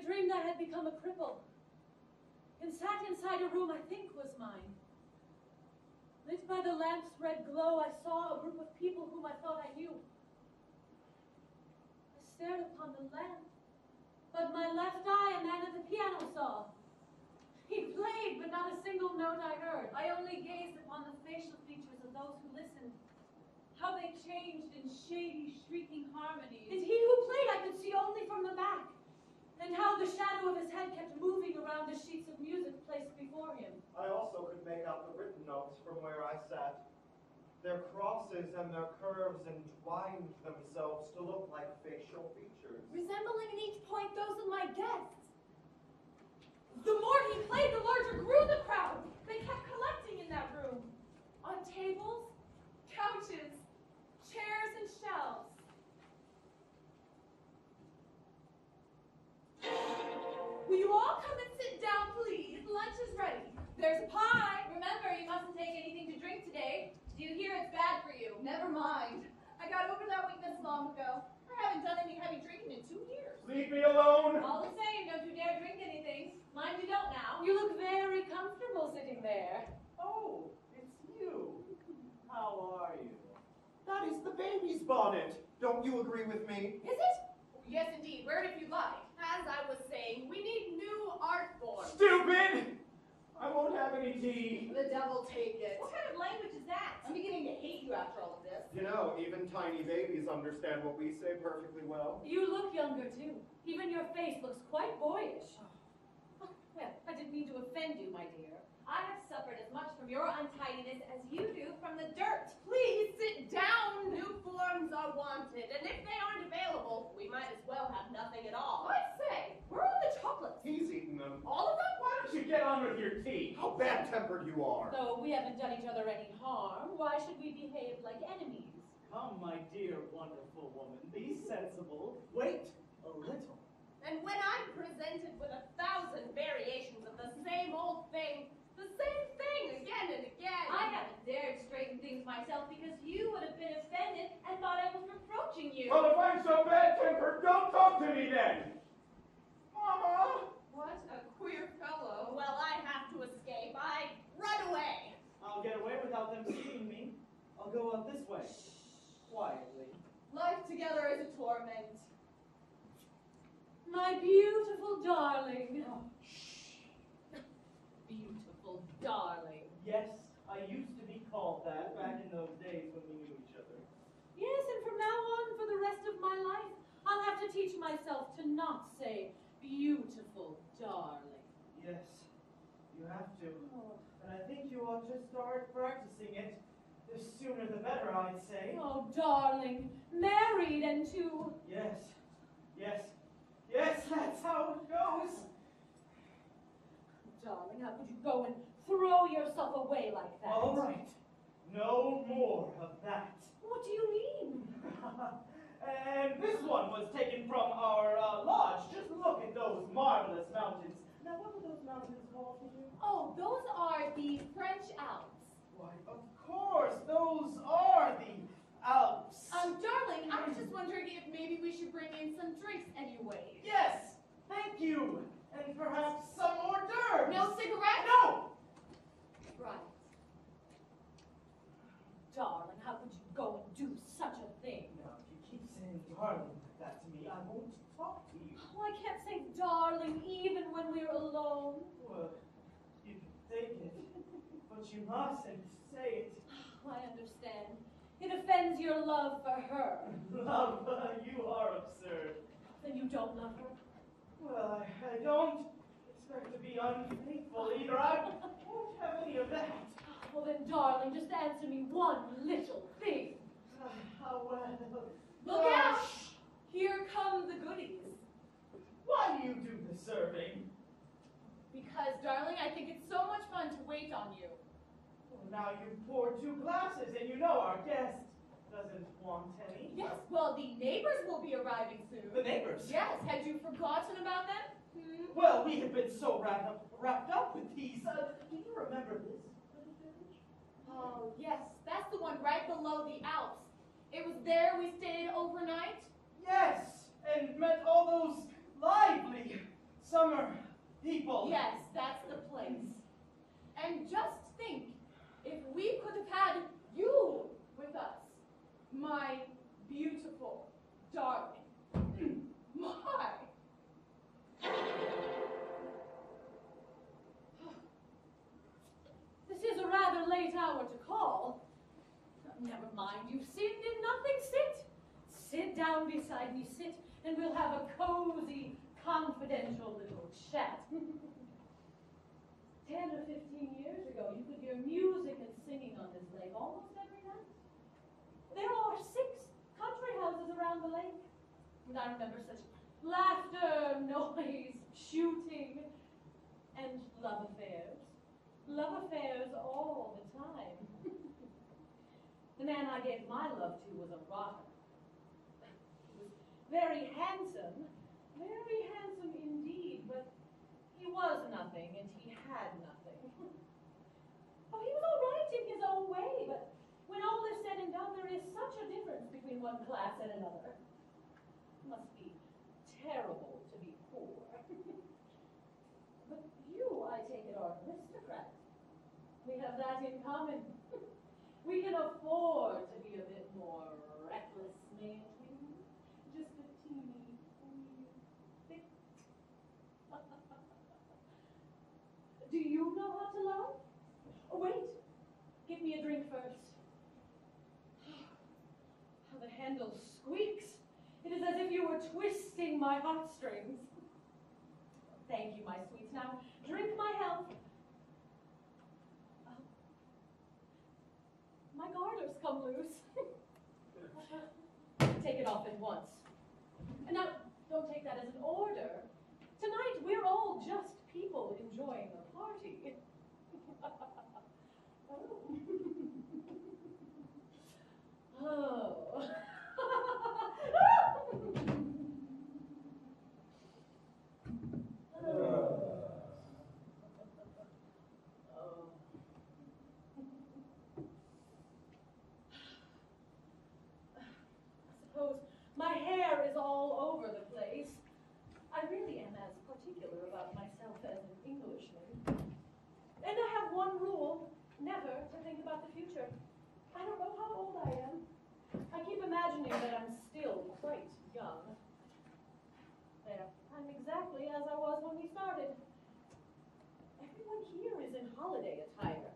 dreamed I had become a cripple and sat inside a room I think was mine. Lit by the lamp's red glow, I saw a group of people whom I thought I knew. I stared upon the lamp, but my left eye a man at the piano saw. He played, but not a single note I heard. I only gazed upon the facial features of those who listened, how they changed in shady, shrieking harmonies. And he who played I could see only from the back, and how the shadow of his head kept moving around the sheets of music placed before him. I also could make out the written notes from where I sat. Their crosses and their curves entwined themselves to look like facial features. Resembling in each point those of my guests. The more he played, the larger grew the crowd. They kept collecting in that room. On tables, couches, chairs, and shelves. Will you all come and sit down, please? Lunch is ready. There's a pie. Remember, you mustn't take anything to drink today. Do you hear it's bad for you? Never mind. I got over that weakness long ago. I haven't done any heavy drinking in 2 years. Leave me alone! All the same, don't you dare drink anything. Mind you don't now. You look very comfortable sitting there. Oh, it's you. How are you? That is the baby's bonnet. Don't you agree with me? Is it? Yes, indeed. Wear it if you like. As I was saying, we need new art forms. Stupid! I won't have any tea. The devil take it. What kind of language is that? I'm beginning to hate you after all of this. You know, even tiny babies understand what we say perfectly well. You look younger, too. Even your face looks quite boyish. Oh, well, I didn't mean to offend you, my dear. I have suffered as much from your untidiness as you do from the dirt. Please sit down. New forms are wanted, and if they aren't available, we might as well have nothing at all. I say, where are the chocolates? He's eaten them. All of them? Why don't you get on with your tea? How bad-tempered you are. Though we haven't done each other any harm, why should we behave like enemies? Come, my dear, wonderful woman, be sensible. Wait a little. And when I'm presented with 1,000 variations of the same old thing, the same thing again and again. I haven't dared straighten things myself because you would have been offended and thought I was reproaching you. Well, if I'm so bad-tempered, don't talk to me then. Mama! What a queer fellow. Well, I have to escape. I run away. I'll get away without them seeing me. I'll go out this way, quietly. Life together is a torment. My beautiful darling. Oh, Beautiful darling. yes, I used to be called that back in those days when we knew each other. Yes, and from now on, for the rest of my life, I'll have to teach myself to not say beautiful darling. Yes, you have to. Oh, And I think you ought to start practicing it. The sooner the better, I'd say. oh darling, married and to... Yes, yes, yes, that's how it goes. Darling, how could you go and throw yourself away like that? All right, no more of that. What do you mean? And this one was taken from our lodge. Just look at those marvelous mountains. Now, what are those mountains called for you? Oh, those are the French Alps. Why, of course, those are the Alps. Darling, I was just wondering if maybe we should bring in some drinks anyway. Yes, thank you. And perhaps some hors d'oeuvres. No cigarettes? No! Right. Darling, how could you go and do such a thing? Now, if you keep saying darling like that to me, I won't talk to you. Oh, I can't say darling even when we're alone. Well, you can take it, but you mustn't say it. I understand. It offends your love for her. Love, you are absurd. Then you don't love her? Well, I don't expect to be unfaithful either. I won't have any of that. Well then, darling, just answer me one little thing. How well. Look out! Here come the goodies. Why do you do the serving? Because, darling, I think it's so much fun to wait on you. Well, now you've poured 2 glasses, and you know our guest doesn't want any. Yes, well, the neighbors will be arriving soon. The neighbors? Yes, had you forgotten about them? Hmm? Well, we have been so wrapped up with these. Do you remember this little village? Oh, yes, that's the one right below the Alps. It was there we stayed overnight? Yes, and met all those lively, summer people. Yes, that's the place. And just think, if we could have had you with us, my beautiful darling. My. This is a rather late hour to call. Never mind, you've sinned in nothing. Sit. Sit down beside me, sit, and we'll have a cozy, confidential little chat. 10 or 15 years ago, you could hear music and singing on this lake almost every night. There are 6 country houses around the lake. And I remember such laughter, noise, shooting, and love affairs. Love affairs all the time. The man I gave my love to was a rotter. He was very handsome indeed, but he was nothing and he had nothing. Oh, he was all right in his own way, but when all is said and done, there is such a difference between one class and another. It must be terrible to be poor. But you, I take it, are aristocrats. We have that in common. We can afford to be a bit more reckless, mayn't we? Just a teeny bit. Do you know how to love? Oh, wait. Give me a drink first. How the handle squeaks. It is as if you were twisting my heartstrings. Thank you, my sweets. Now, drink my health. My garter's come loose. Take it off at once. And now, don't take that as an order. Tonight, we're all just people enjoying a party. Oh. My hair is all over the place. I really am as particular about myself as an Englishman. And I have one rule, never to think about the future. I don't know how old I am. I keep imagining that I'm still quite young. There, I'm exactly as I was when we started. Everyone here is in holiday attire.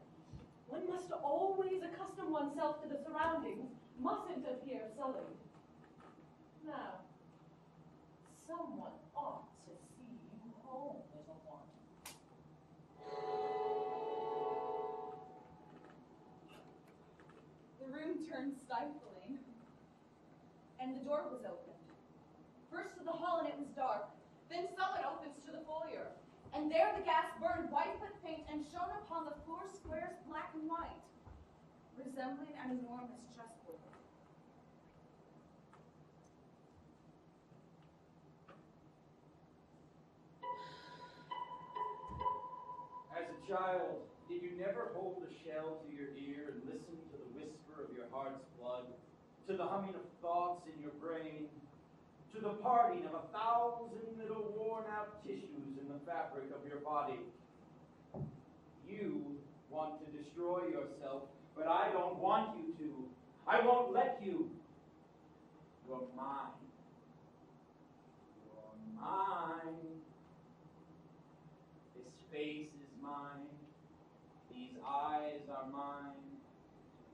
One must always accustom oneself to the surroundings, mustn't appear sullied. Now, someone ought to see you home, little one. The room turned stifling, and the door was opened. First to the hall, and it was dark. Then someone opens to the foyer, and there the gas burned white with paint and shone upon the 4 squares black and white, resembling an enormous chessboard. As a child, did you never hold a shell to your ear and listen to the whisper of your heart's blood, to the humming of thoughts in your brain, to the parting of 1,000 little worn-out tissues in the fabric of your body? You want to destroy yourself, but I don't want you to. I won't let you. You're mine. You're mine. This face is mine. These eyes are mine.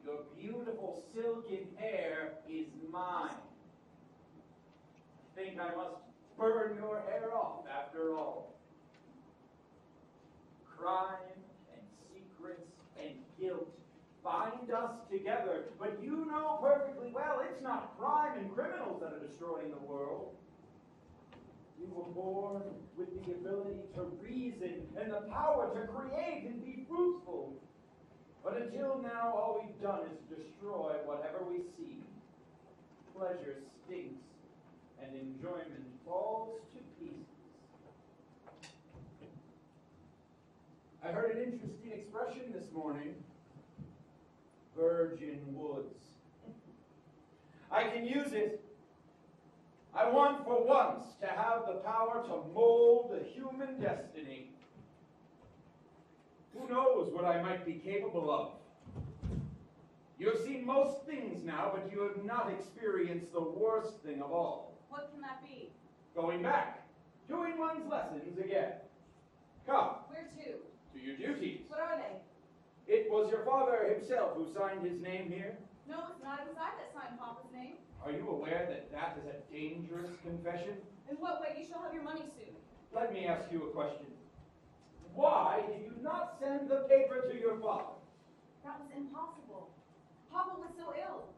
Your beautiful silken hair is mine. I think I must burn your hair off after all. Crime and secrets and guilt bind us together, but you know perfectly well it's not crime and criminals that are destroying the world. You were born with the ability to reason and the power to create and be fruitful. But until now, all we've done is destroy whatever we see. Pleasure stinks, and enjoyment falls to pieces. I heard an interesting expression this morning. Virgin woods. I can use it I want for once to have the power to mold a human destiny. Who knows what I might be capable of? You have seen most things now, but you have not experienced the worst thing of all. What can that be? Going back, doing one's lessons again. Come, Where to? to your duties. What are they? It was your father himself who signed his name here. No, it's not. It was I that signed Papa's name. Are you aware that that is a dangerous confession? In what way? You shall have your money soon. Let me ask you a question. Why did you not send the paper to your father? That was impossible. Papa was so ill.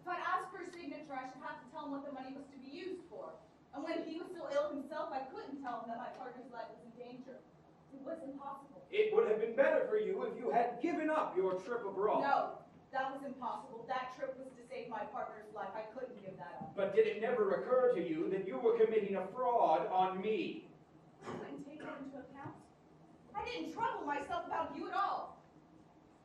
If I'd asked for a signature, I should have to tell him what the money was to be used for. And when he was so ill himself, I couldn't tell him that my partner's life was in danger. It was impossible. It would have been better for you if you had given up your trip abroad. No, that was impossible. That trip was to save my partner's life. I couldn't give that up. But did it never occur to you that you were committing a fraud on me? I couldn't take that into account. I didn't trouble myself about you at all.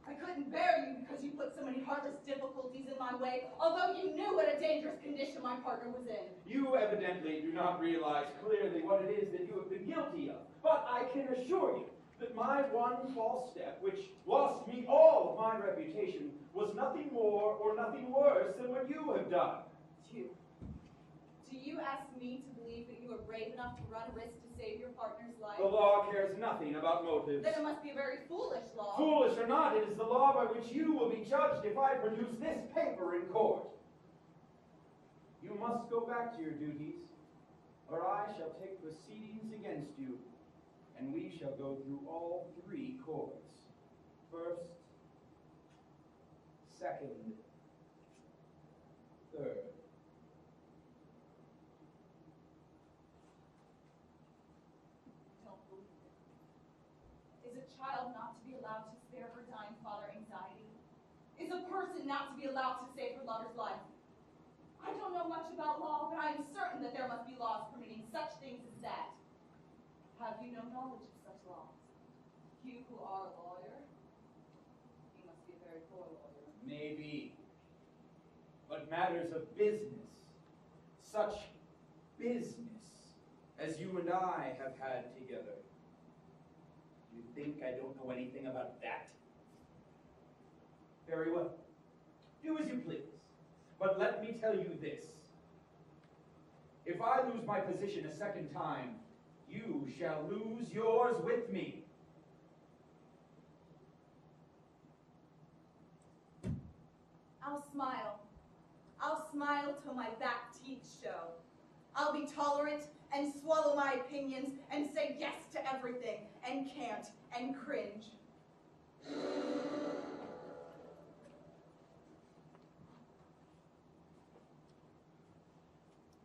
I couldn't bear you because you put so many heartless difficulties in my way, although you knew what a dangerous condition my partner was in. You evidently do not realize clearly what it is that you have been guilty of. But I can assure you that my one false step, which lost me all of my reputation, was nothing more or nothing worse than what you have done. Do you ask me to believe that you are brave enough to run a risk to save your partner's life? The law cares nothing about motives. Then it must be a very foolish law. Foolish or not, it is the law by which you will be judged if I produce this paper in court. You must go back to your duties, or I shall take proceedings against you, and we shall go through all 3 courts. First, second, third. Don't believe it. Is a child not to be allowed to spare her dying father anxiety? Is a person not to be allowed to save her lover's life? I don't know much about law, but I am certain that there must be laws permitting such things as that. Have you no knowledge of such laws? You who are a lawyer? You must be a very poor lawyer. Maybe. But matters of business, such business as you and I have had together. You think I don't know anything about that? Very well. Do as you please. But let me tell you this. If I lose my position a second time, you shall lose yours with me. I'll smile. I'll smile till my back teeth show. I'll be tolerant and swallow my opinions and say yes to everything and can't and cringe.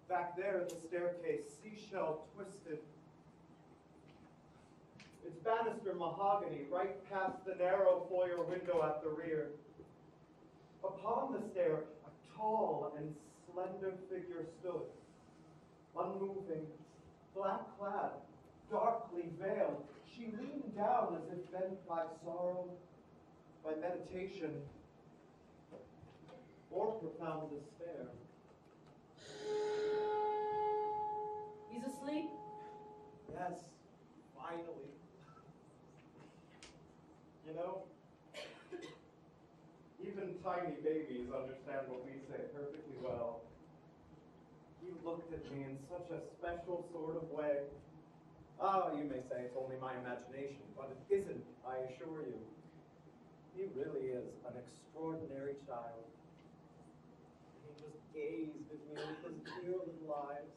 Back there, the staircase, seashell twisted. Its banister mahogany, right past the narrow foyer window at the rear. Upon the stair, a tall and slender figure stood, unmoving, black-clad, darkly veiled. She leaned down as if bent by sorrow, by meditation, or profound despair. He's asleep? Yes, finally. You know, even tiny babies understand what we say perfectly well. He looked at me in such a special sort of way. Oh, you may say it's only my imagination, but it isn't, I assure you. He really is an extraordinary child. He just gazed at me with his dear little eyes.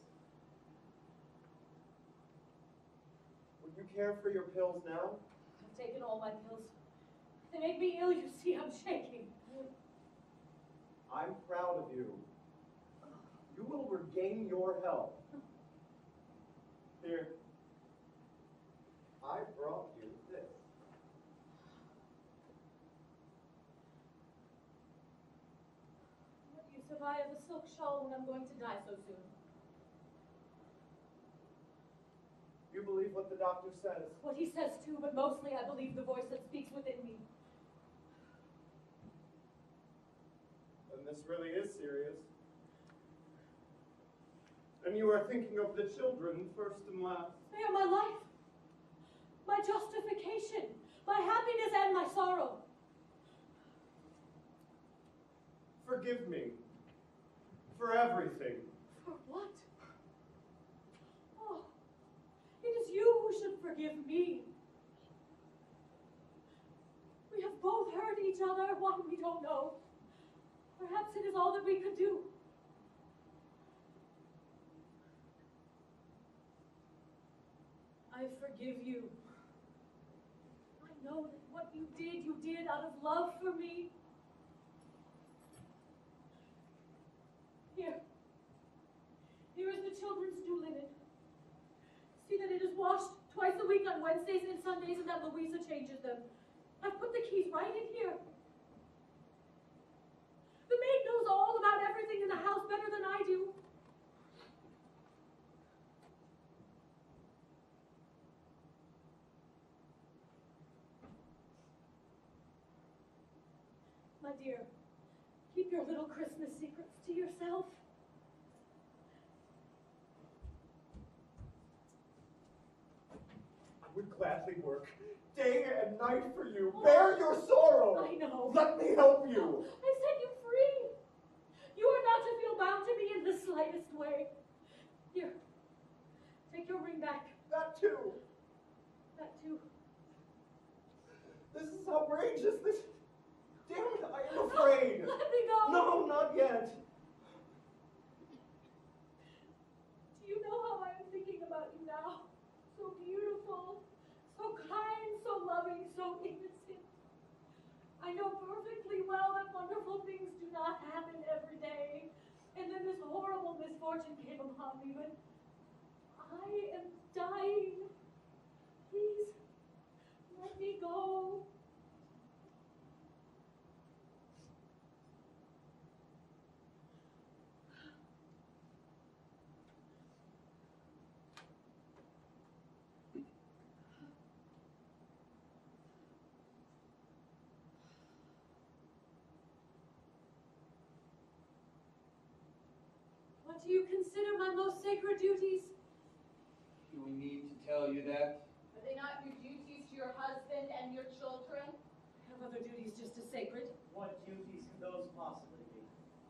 Would you care for your pills now? I've taken all my pills. They make me ill, you see, I'm shaking. I'm proud of you. You will regain your health. Here, I brought you this. What use have I of a silk shawl when I'm going to die so soon? You believe what the doctor says. What he says too, but mostly I believe the voice that speaks within me. And this really is serious. And when you are thinking of the children first and last. They are my life, my justification, my happiness and my sorrow. Forgive me for everything. For what? Oh, it is you who should forgive me. We have both hurt each other, why we don't know. Perhaps it is all that we could do. I forgive you. I know that what you did out of love for me. Here is the children's new linen. See that it is washed twice a week on Wednesdays and Sundays and that Louisa changes them. I've put the keys right in here. The maid knows all about everything in the house better than I do. My dear, keep your little Christmas secrets to yourself. I would gladly work day and night for you. Bear your sorrow. I know. Let me help you. I set you free. You are not to feel bound to me in the slightest way. Here, take your ring back. That too. That too. This is outrageous. This. Damn it, I am afraid. Let me go. No, not yet. Do you know how I am thinking about you now? So beautiful, so kind, so loving, so innocent. I know perfectly well that wonderful things do not happen every day. And then this horrible misfortune came upon me, but I am dying. Please, let me go. What do you consider my most sacred duties? Do we need to tell you that? Are they not your duties to your husband and your children? I have other duties just as sacred. What duties could those possibly be?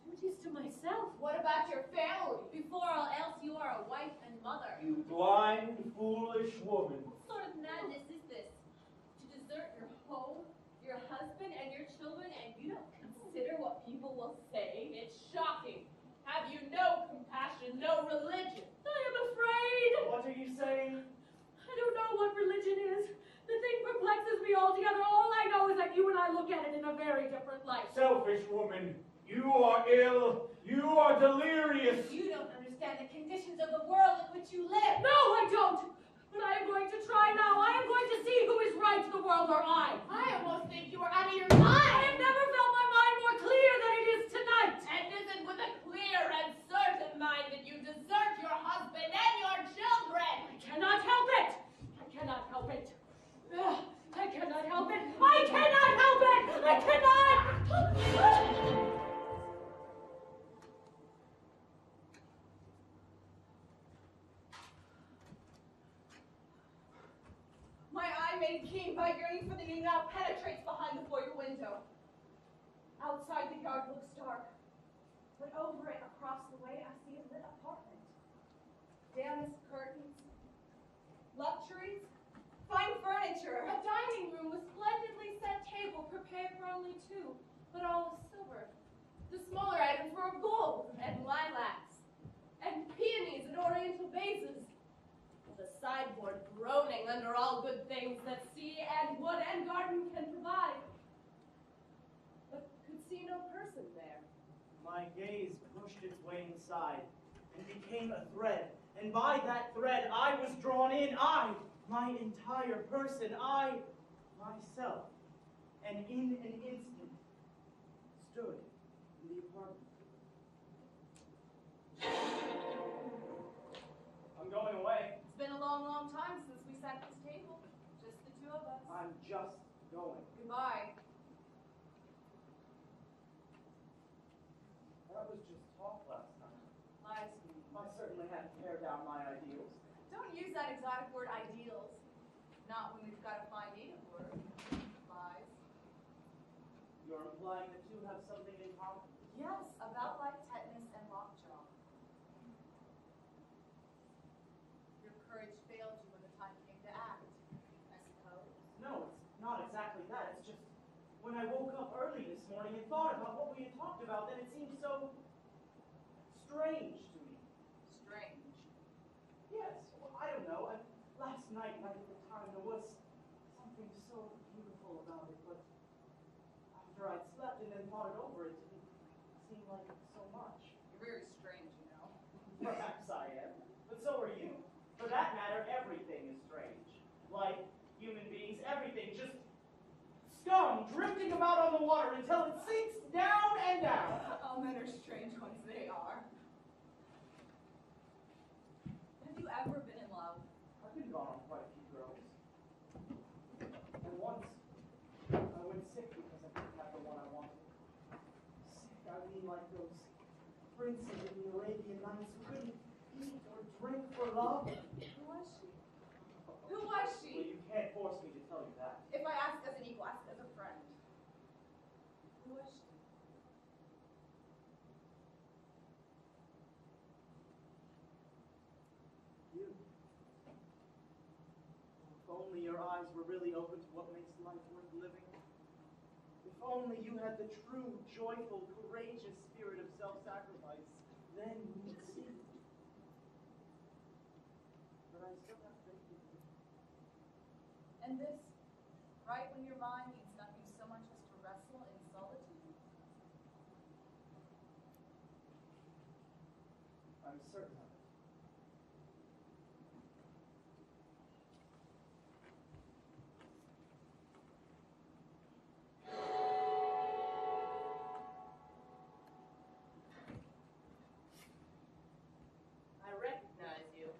Duties to myself. What about your family? Before all else, you are a wife and mother. You blind, foolish woman. What sort of madness is this? To desert your home, your husband, and your children, and you don't consider what people will say? It's shocking. Have you no compassion, no religion? I am afraid. What are you saying? I don't know what religion is. The thing perplexes me altogether. All I know is that you and I look at it in a very different light. Selfish woman. You are ill. You are delirious. You don't understand the conditions of the world in which you live. No, I don't. But I am going to try now. I am going to see who is right, the world or I. I almost think you are out of your mind. I have never felt my mind more clear than it is tonight. And is it with a clear and certain mind that you desert your husband and your children? I cannot help it. I cannot help it. Ugh, I cannot help it. I cannot help it. I cannot. My eye made keen by yearning for the new now penetrates behind the foyer window. Outside the yard looks dark, but over it across the way I see a lit apartment. Damask curtains, luxuries, fine furniture, a dining room with splendidly set table prepared for only two, but all of silver. The smaller items were of gold and lilacs, and peonies and oriental vases. The sideboard groaning under all good things that sea and wood and garden can provide. But could see no person there. My gaze pushed its way inside and became a thread, and by that thread I was drawn in, my entire person, myself, and in an instant stood in the apartment. I'm going away. It's been a long, long time since we sat at this table. Just the two of us. I'm just going. Goodbye. That was just talk last time. Lies to me. I certainly had to pare down my ideals. Don't use that exotic word ideals. Not when we've got a fine native word. Lies. You're implying the two have something in common? Yes, about like tetanus and lockjaw. Your courage failed you when the time came to act, I suppose. No, it's not exactly that. It's just when I woke up early this morning and thought about what we had talked about, then it seemed so strange to me. Strange. Yes, well, I don't know. Last night, right at the time, there was something so beautiful about it, but after I'd slept and then thought it over, it didn't seem like so much. You're very strange, you know. Perhaps I am, but so are you. For that matter, everything is strange. Life, human beings, everything, just scum drifting about on the water until it sinks down and down. All men are strange once they are. Have you ever been in love? I've been gone on quite a few girls. And once, I went sick because I didn't have the one I wanted. Sick, I mean like those princes in the Arabian Nights who couldn't eat or drink for love. Who was she? Who was Well, she? you can't force me to tell you that. If I ask as an equal, ask as a friend. Who was she? You. If only your eyes were really open to what makes life worth living. If only you had the true, joyful, courageous spirit of self-sacrifice, then you would see. But I still have faith in you. And this, right when your mind needs nothing so much as to wrestle in solitude. I'm certain of it. I recognize you.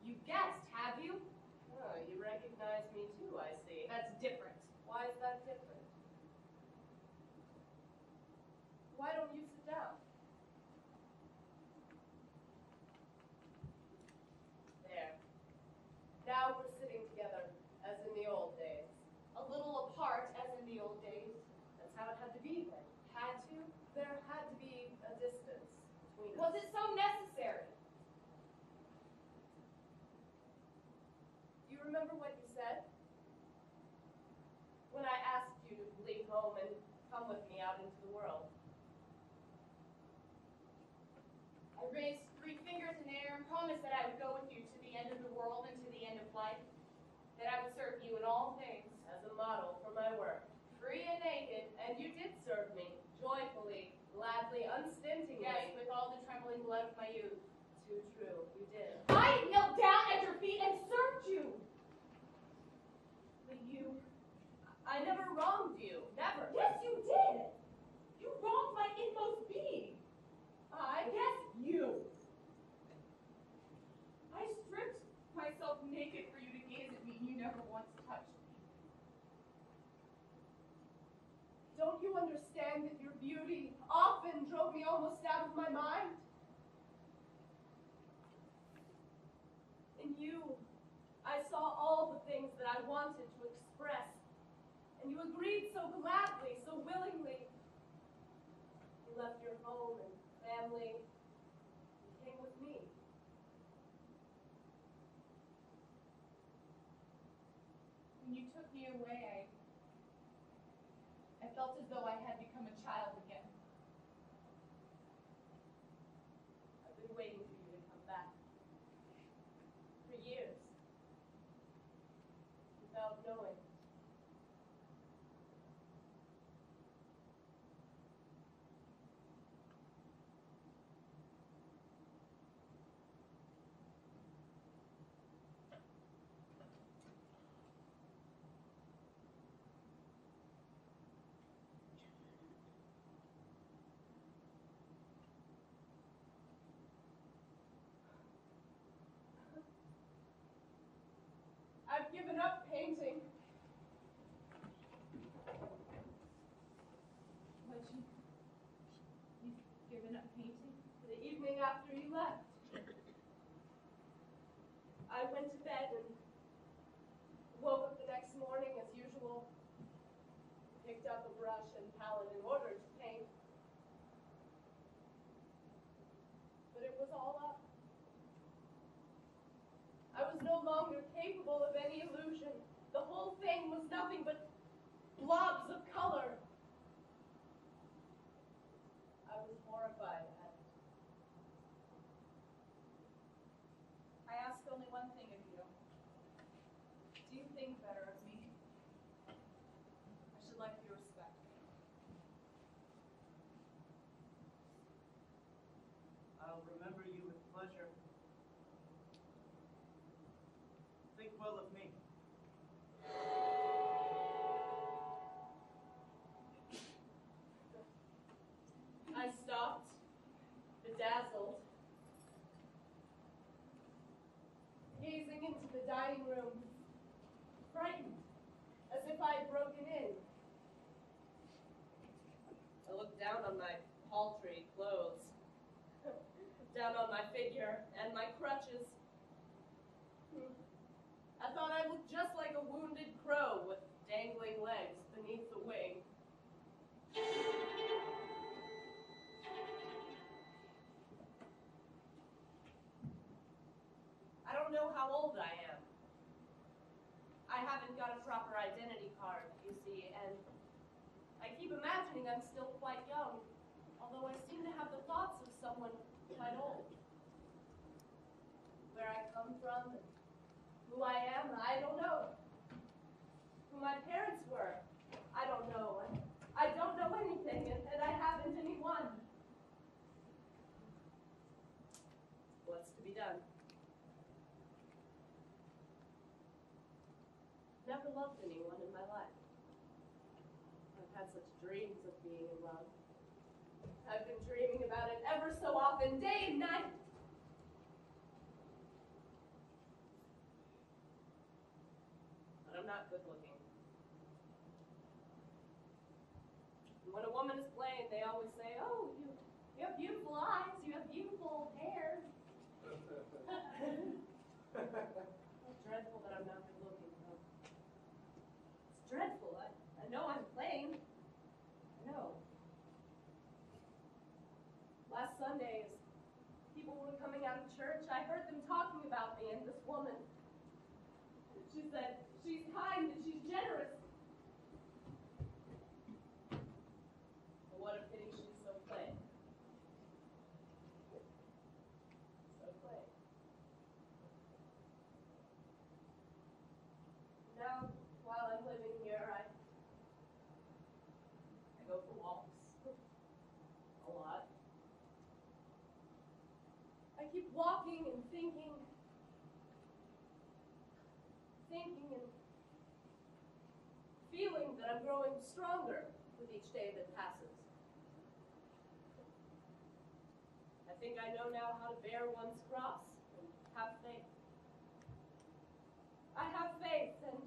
You guessed, have you? Oh, you recognize me too, I see. That's different. Why is that different? Why don't you sit down? There. Now we're sitting together, as in the old days. A little apart, as in the old days. That's how it had to be then. Had to? There had to be a distance between us. Was it so necessary? You remember what you said? When I asked you to leave home and come with me out into the world. I raised 3 fingers in the air and promised that I would go with you to the end of the world and to the end of life. That I would serve you in all things. As a model for my work. Free and naked, and you did serve me. Joyfully, gladly, unstintingly. Yes, with all the trembling blood of my youth. Too true, you did. I knelt down at your feet and served you. But I never wronged you. Never. Yes, you did. You wronged my inmost being. Yes, you. I stripped myself naked for you to gaze at me, and you never once touched me. Don't you understand that your beauty often drove me almost out of my mind? In you, I saw all the things that I wanted to express, and you agreed so gladly, so willingly. You left your home and family and came with me. When you took me away, I felt as though I had become a child again. I've been waiting for you to come back. For years. Without knowing. I've given up painting. But you've given up painting? the evening after you left. I went to bed and woke up the next morning as usual, picked up a brush and palette in order to paint. But it was all up. I was no longer capable of any illusion. The whole thing was nothing but blobs of color. I was horrified at it. I ask only one thing of you. Do you think better of me? I should like your respect. I'll remember you with pleasure. Think well of me. I stopped, bedazzled, gazing into the dining room, frightened, as if I had broken in. I looked down on my paltry clothes, down on my figure and my crutches. I thought I looked just like a wounded crow with dangling legs beneath the wing. I don't know how old I am. I haven't got a proper identity card, you see, and I keep imagining I'm still quite young, although I seem to have the thoughts of someone quite old. Where I come from and who I am, I don't know. Who my parents were, I don't know. I don't know anything, and I haven't anyone. What's to be done? Never loved anyone in my life. I've had such dreams of being in love. I've been dreaming about it ever so often, day and night. But I'm not good looking. And when a woman is plain, they always say, oh, you have beautiful eyes, you have beautiful hair. It's dreadful that I'm not good looking. It's dreadful. I know I'm plain. I know. Last Sunday, as people were coming out of church, I heard them talking about me and this woman. She said, she's kind and she's generous. But what a pity she's so plain. So plain. Now, while I'm living here, I go for walks. A lot. I keep walking and thinking and feeling that I'm growing stronger with each day that passes. I think I know now how to bear one's cross and have faith. I have faith, and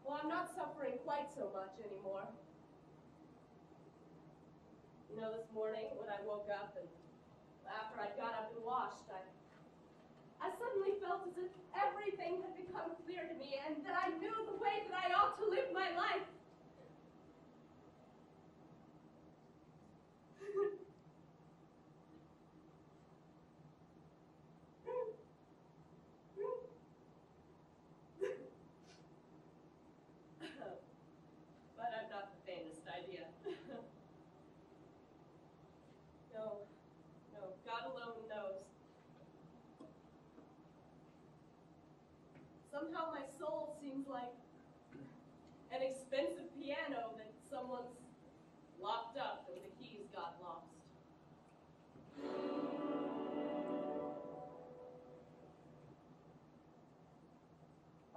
well, I'm not suffering quite so much anymore. You know, this morning when I woke up and after I got up and washed, I suddenly felt as if everything had become clear to me and that I knew the way that I ought to live my life. But I've not the faintest idea. No, God alone knows. Somehow my soul seems like an expensive piano that someone's locked up and the keys got lost.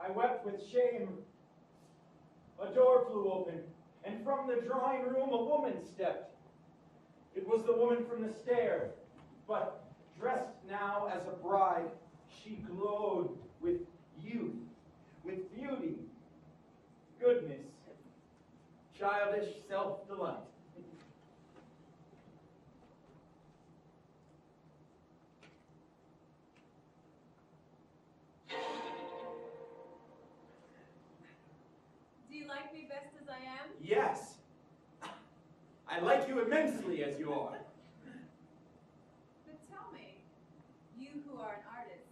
I wept with shame. A door flew open, and from the drawing room a woman stepped. It was the woman from the stair, but dressed now as a bride, she glowed with youth, with beauty, goodness, childish self-delight. Yes. I like you immensely as you are. But tell me, you who are an artist,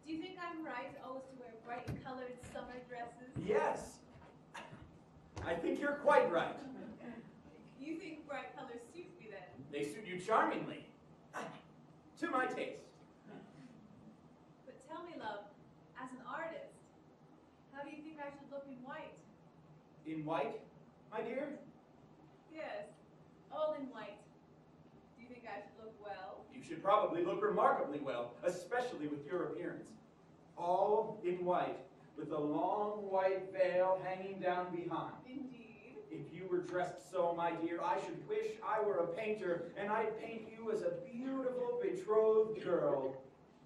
do you think I'm right always to wear bright-colored summer dresses? Yes. I think you're quite right. You think bright colors suit me then? They suit you charmingly. To my taste. But tell me, love, as an artist, how do you think I should look in white? In white, my dear? Yes, all in white. Do you think I should look well? You should probably look remarkably well, especially with your appearance. All in white, with a long white veil hanging down behind. Indeed. If you were dressed so, my dear, I should wish I were a painter, and I'd paint you as a beautiful betrothed girl.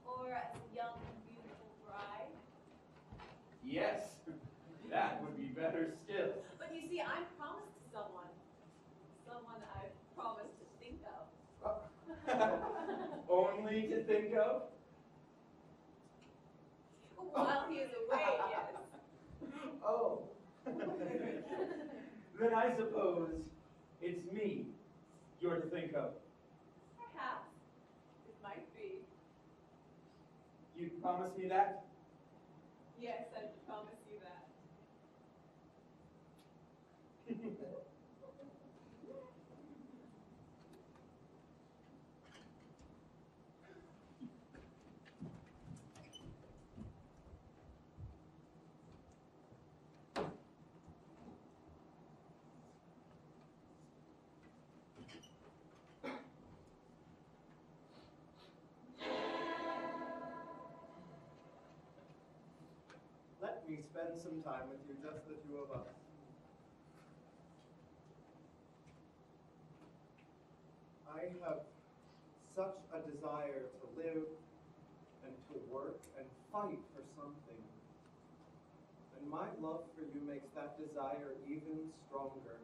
Or as a young, beautiful bride. Yes, that would be better still. But you see, I'm promised to someone. Someone I've promised to think of. Only to think of? While he is away, yes. Oh. Then I suppose it's me you're to think of. Perhaps. It might be. You promise me that? Yes, I promise you that. Let me spend some time with you, just the two of us. I have such a desire to live and to work and fight for something. And my love for you makes that desire even stronger.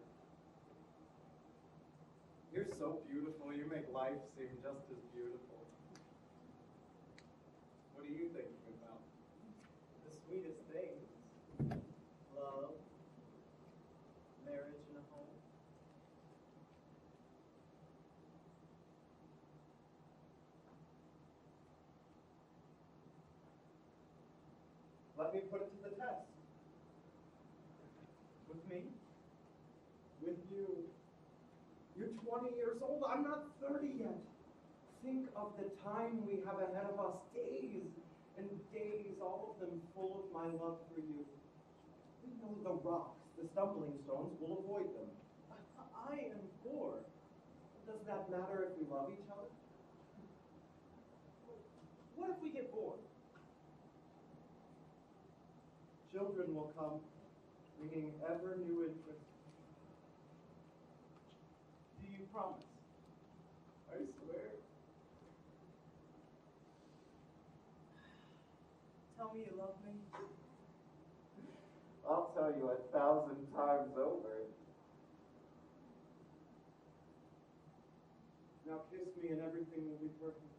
You're so beautiful, you make life seem just as beautiful. What are you thinking about? The sweetest things. Love, marriage and a home. Let me put it to the test. With me? With you. You're 20 years old, I'm not 30 yet. Think of the time we have ahead of us, days and days, all of them full of my love for you. We know the rocks, the stumbling stones, we'll avoid them. I am poor. Does that matter if we love each other? What if we get bored? Children will come, bringing ever new interests. Do you promise? I swear. Tell me you love me. I'll tell you 1,000 times over. Now kiss me and everything will be perfect.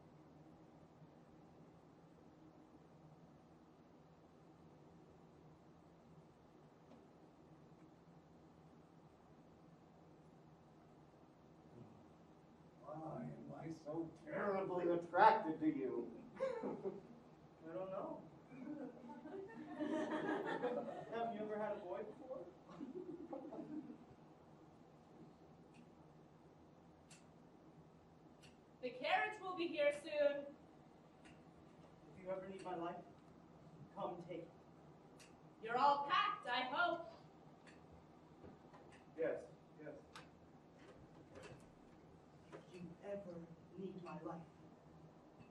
Why am I so terribly attracted to you? I don't know. Have you ever had a boy before? The carriage will be here soon. If you ever need my life, come take it. You're all packed, I hope. Yes, yes. If you ever need my life,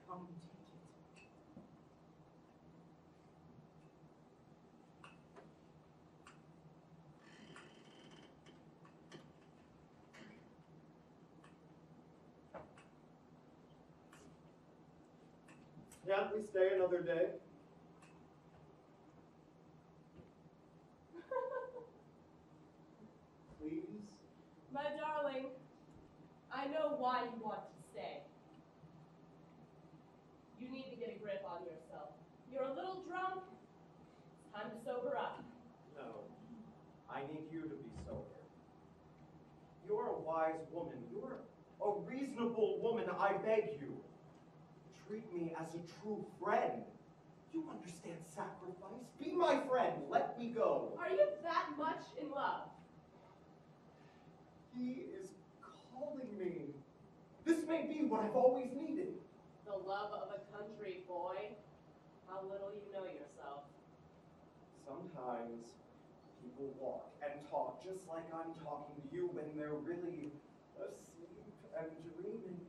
come take it. Can't we stay another day? Please? My darling, I know why you want to stay. You need to get a grip on yourself. You're a little drunk. It's time to sober up. No. I need you to be sober. wise woman. You're a reasonable woman, I beg you. Treat me as a true friend. You understand sacrifice? Be my friend. Let me go. Are you that much in love? He is calling me. This may be what I've always needed. The love of a country boy? How little you know yourself. Sometimes people walk and talk just like I'm talking to you when they're really asleep and dreaming.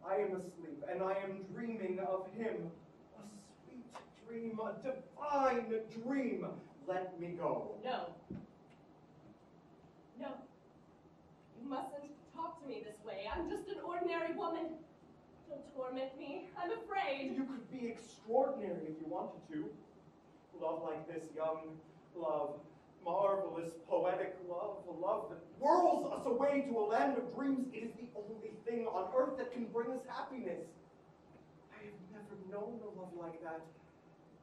I am asleep and I am dreaming of him. A sweet dream, a divine dream. Let me go. No. No. You mustn't talk to me this way. I'm just an ordinary woman. Don't torment me. I'm afraid. You could be extraordinary if you wanted to. Love like this, young love, marvelous, poetic love, a love that whirls us away to a land of dreams. It is the only thing on earth that can bring us happiness. I have never known a love like that.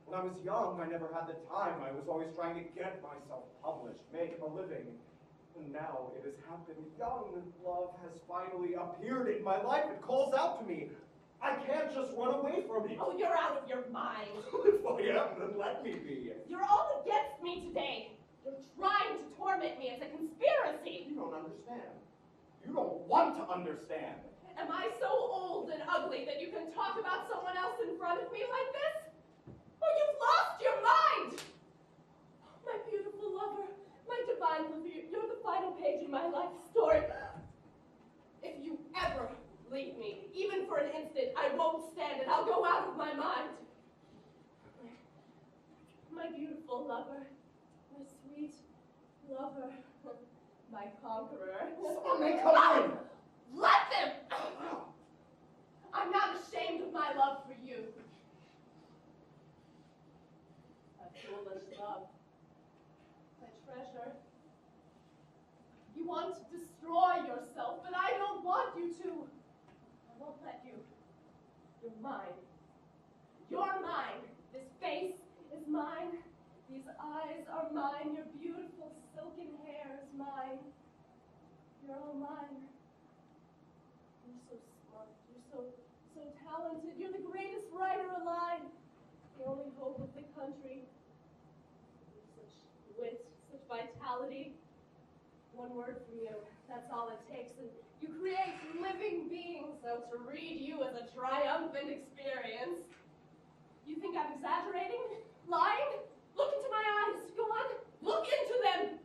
When I was young, I never had the time. I was always trying to get myself published, make a living. And now it has happened. Young love has finally appeared in my life. It calls out to me. I can't just run away from it. Oh, you're out of your mind. If I am, then let me be. You're all against me today. You're trying to torment me. It's a conspiracy. You don't understand. You don't want to understand. Am I so old and ugly that you can talk about someone else in front of me like this? Oh, you've lost your mind! My beautiful lover, my divine lover, you're the final page in my life story. If you ever leave me, even for an instant, I won't stand it. I'll go out of my mind. My beautiful lover, my sweet lover, my conqueror. Someone come in! Let them! I'm not ashamed of my love for you. A foolish love. My treasure. You want to destroy yourself, but I don't want you to. I won't let you. You're mine. You're mine. This face is mine. These eyes are mine. Your beautiful silken hair is mine. You're all mine. You're so smart. You're so talented. You're the greatest writer alive. The only hope of the country. You have such wit, such vitality. One word from you. That's all it takes. And you create living beings. So to read you is a triumphant experience. You think I'm exaggerating? Lying? Look into my eyes. Go on. Look into them.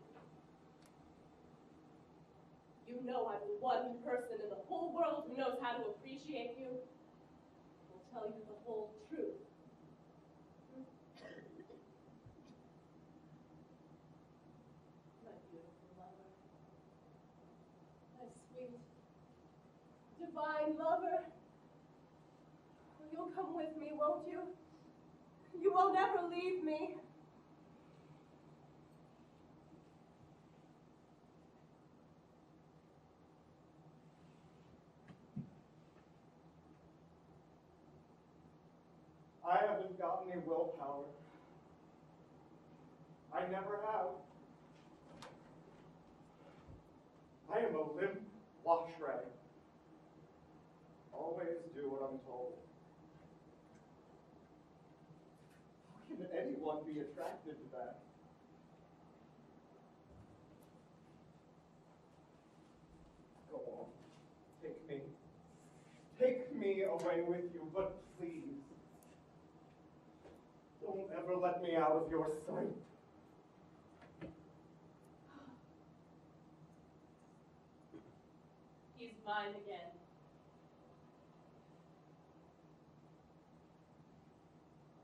You know I'm the one person in the whole world who knows how to appreciate you. I'll tell you the whole truth. My beautiful lover. My sweet, divine lover. You'll come with me, won't you? You will never leave me. I haven't got any willpower. I never have. I am a limp wash rag. Always do what I'm told. How can anyone be attracted to that? Go on. Take me. Take me away with you, but please, don't ever let me out of your sight. He's mine again.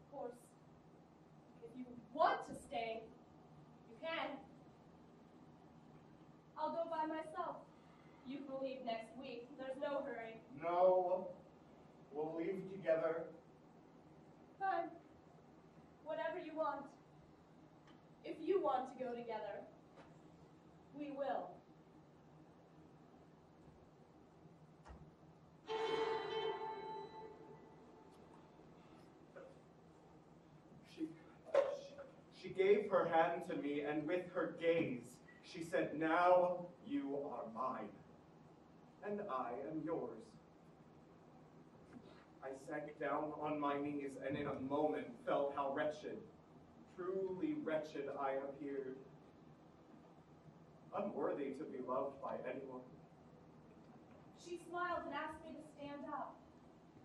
Of course, if you want to stay, you can. I'll go by myself. You can leave next week. There's no hurry. No, we'll leave together. Fine. Whatever you want. If you want to go together, we will. She gave her hand to me, and with her gaze, She said, "Now you are mine, and I am yours." I sank down on my knees and in a moment felt how wretched, truly wretched I appeared. Unworthy to be loved by anyone. She smiled and asked me to stand up.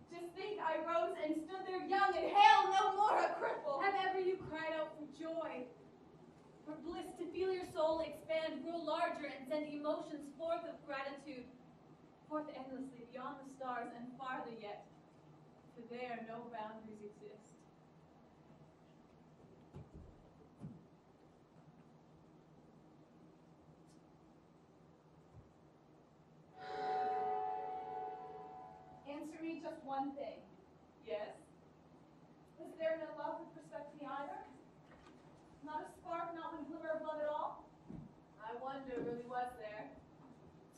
Just think, I rose and stood there young and hale, no more a cripple. Have ever you cried out for joy, for bliss, to feel your soul expand, grow larger, and send emotions forth of gratitude, forth endlessly beyond the stars and farther yet, for there no boundaries exist. Answer me just one thing. Yes? Was there no love with respect to me either? Not a spark, not one glimmer of love at all? I wonder, really was there.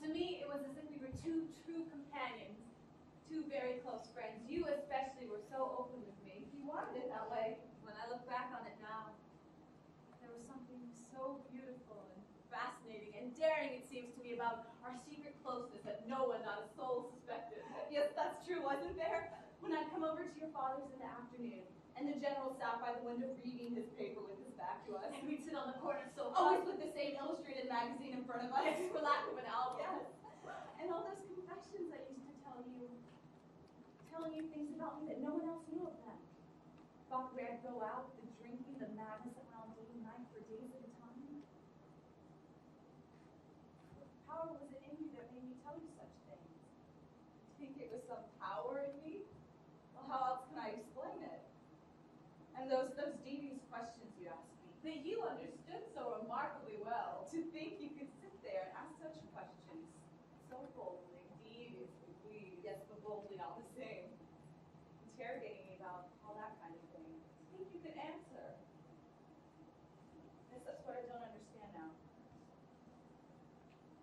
To me, it was as if we were two true companions, two very close friends. You especially were so open with me. You wanted it that way. When I look back on it now, there was something so beautiful and fascinating and daring, it seems to me, about our secret closeness that no one, not a soul, suspected. Yes, that's true, wasn't there? When I'd come over to your father's in the afternoon, and the general sat by the window reading his paper with his back to us. And we'd sit on the corner sofa. Always with the same illustrated magazine in front of us. Yes, for lack of an album. Yes. And all those confessions I used to tell you, telling you things about me that no one else knew of them. About where I'd go out, the drinking, the madness that went on day and night for days at a time. What power was it in you that made me tell you such things? Think it was some power in me? Well, how else can I explain it? And those devious questions you asked me, that you understood so remarkably well. To think you could sit there and ask such questions so boldly, deviously, please, yes, but boldly all the same. Interrogating me about all that kind of thing. To think you could answer. Yes, that's what I don't understand now.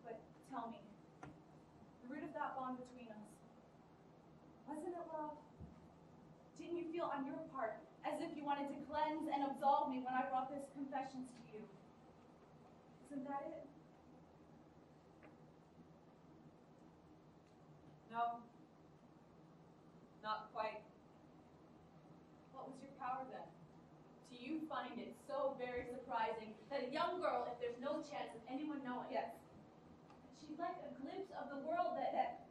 But tell me, the root of that bond between us, wasn't it love? Didn't you feel on your part as if you wanted to cleanse and absolve me when I brought those confessions to you? Isn't that it? No. Not quite. What was your power then? Do you find it so very surprising that a young girl, if there's no chance of anyone knowing, Yes. she'd like a glimpse of the world that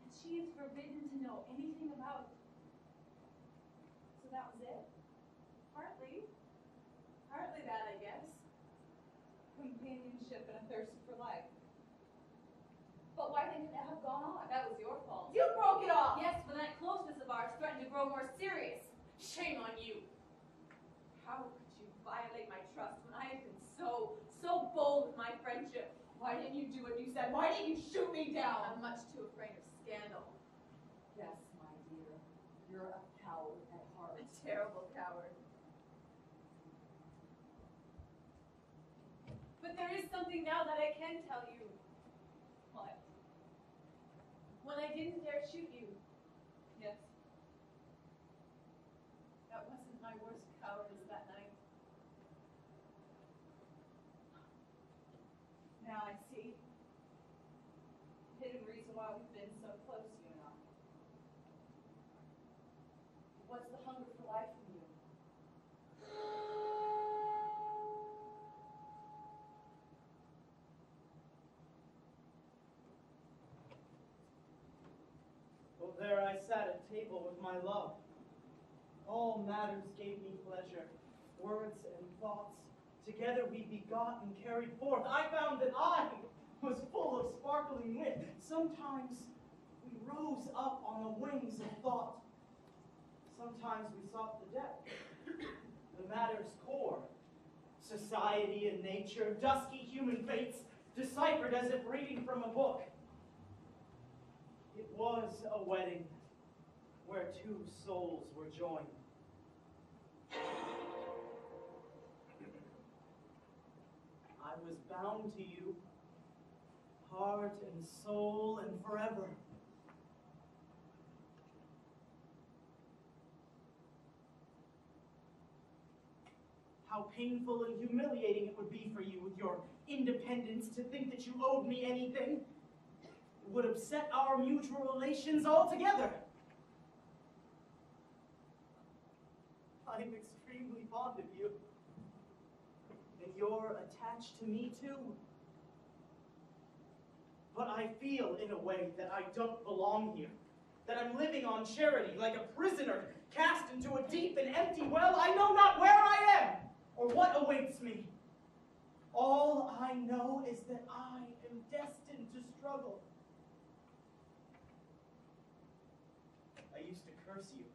she is forbidden to know anything about? So that was it? Partly. Partly that, I guess. Companionship and a thirst for life. But why didn't it have gone on? That was your fault. You broke it off! Yes, when that closeness of ours threatened to grow more serious. Shame on you. How could you violate my trust when I had been so bold with my friendship? Why didn't you do what you said? Why didn't you shoot me down? I'm much too afraid of scandal. Yes, my dear. You're a coward at heart. A terrible coward. But there is something now that I can tell you. What? When I didn't dare shoot you, Yes. that wasn't my worst cowardice that night. Now I see. Hidden reason why we've been so close, you and I. What's the hunger for life from you? Well, there I sat at table with my love. All matters gave me pleasure, words and thoughts. Together we begot and carried forth. I found that I was full of sparkling wit. Sometimes we rose up on the wings of thought. Sometimes we sought the depth, the matter's core. Society and nature, dusky human fates, deciphered as if reading from a book. It was a wedding where two souls were joined. I was bound to you, heart and soul and forever. how painful and humiliating it would be for you with your independence to think that you owed me anything. It would upset our mutual relations altogether. I'm extremely fond of you. And you're attached to me too. But I feel, in a way, that I don't belong here. That I'm living on charity, like a prisoner, cast into a deep and empty well. I know not where I am, or what awaits me. All I know is that I am destined to struggle. I used to curse you.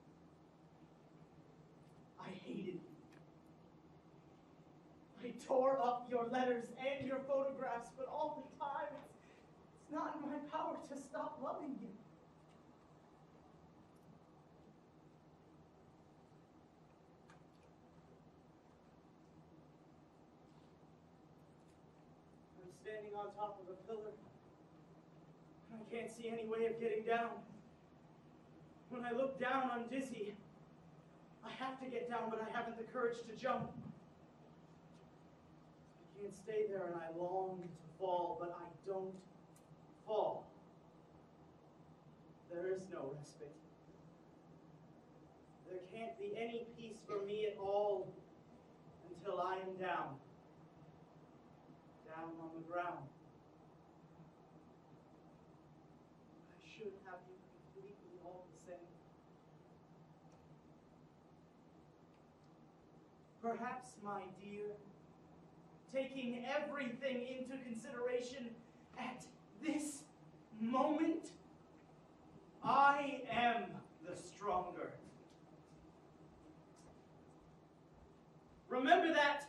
I hated you. I tore up your letters and your photographs, but all the time, it's not in my power to stop loving you. I'm standing on top of a pillar. I can't see any way of getting down. When I look down, I'm dizzy. I have to get down, but I haven't the courage to jump. I can't stay there, and I long to fall, but I don't fall. There is no respite. There can't be any peace for me at all until I am down. Down on the ground. I should have you completely all the same. Perhaps, my dear, taking everything into consideration at this moment, I am the stronger. Remember that.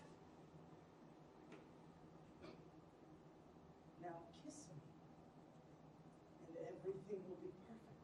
Now kiss me, and everything will be perfect.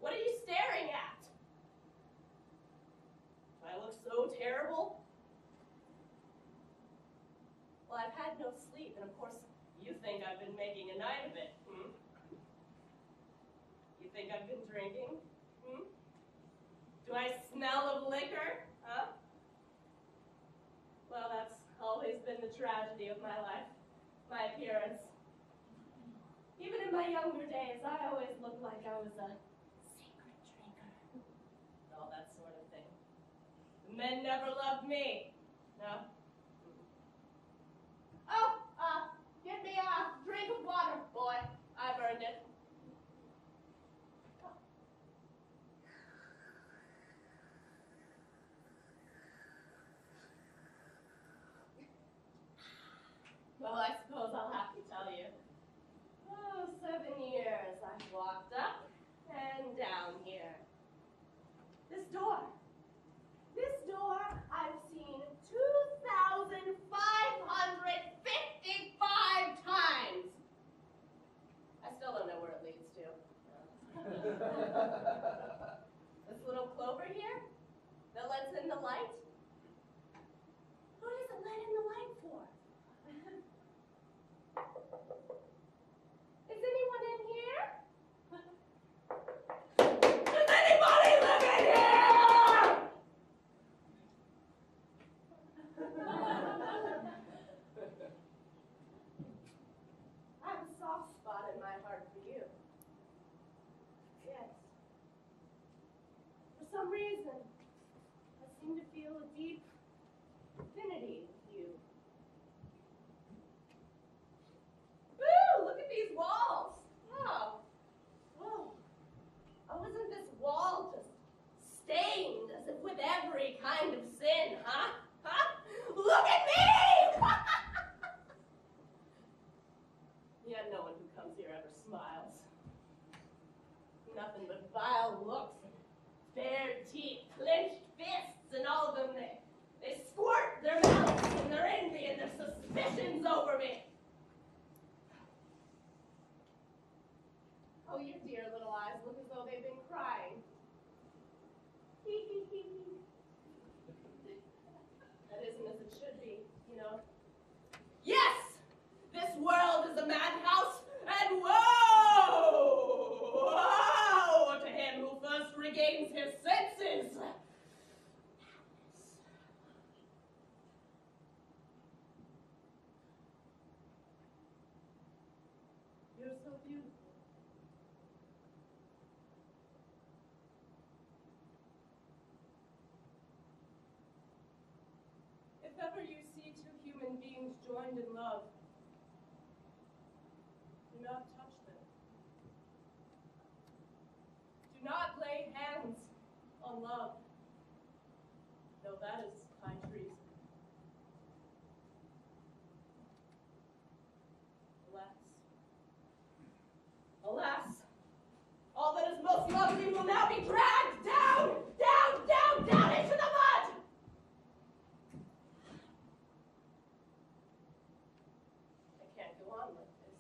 What are you staring at? Do I look so terrible? Well, I've had no sleep, and of course, you think I've been making a night of it, hmm? You think I've been drinking, hmm? Do I smell of liquor, huh? Well, that's always been the tragedy of my life, my appearance. Even in my younger days, I always looked like I was a secret drinker. All that sort of thing. The men never loved me, no? Oh, get me a drink of water, boy. I've earned it. Well, I suppose I'll have to tell you. Oh, 7 years I've walked up and down here. This door I've seen 2,555 times. I still don't know where it leads to. This little clover here that lets in the light. Who does it let in the light for? Is anyone in here? Does anybody live in here? I have a soft spot in my heart for you. Yes. For some reason, I seem to feel a deep affinity with you. Ooh, look at these walls. Oh. Oh. Oh, isn't this wall just stained and with vile looks, bared teeth, clenched fists, and all of them, they squirt their malice and their envy and their suspicions over me. Oh, your dear little eyes look as though they've been crying. That isn't as it should be, you know. Yes! This world is a madhouse, and woe! Woe to him who first regains his senses! You're so beautiful. If ever you see two human beings joined in love, do not touch them. Do not lay hands on love. No, that is high treason. Alas. Alas, all that is most lovely will now be dragged down, down, down, down into the mud! I can't go on like this.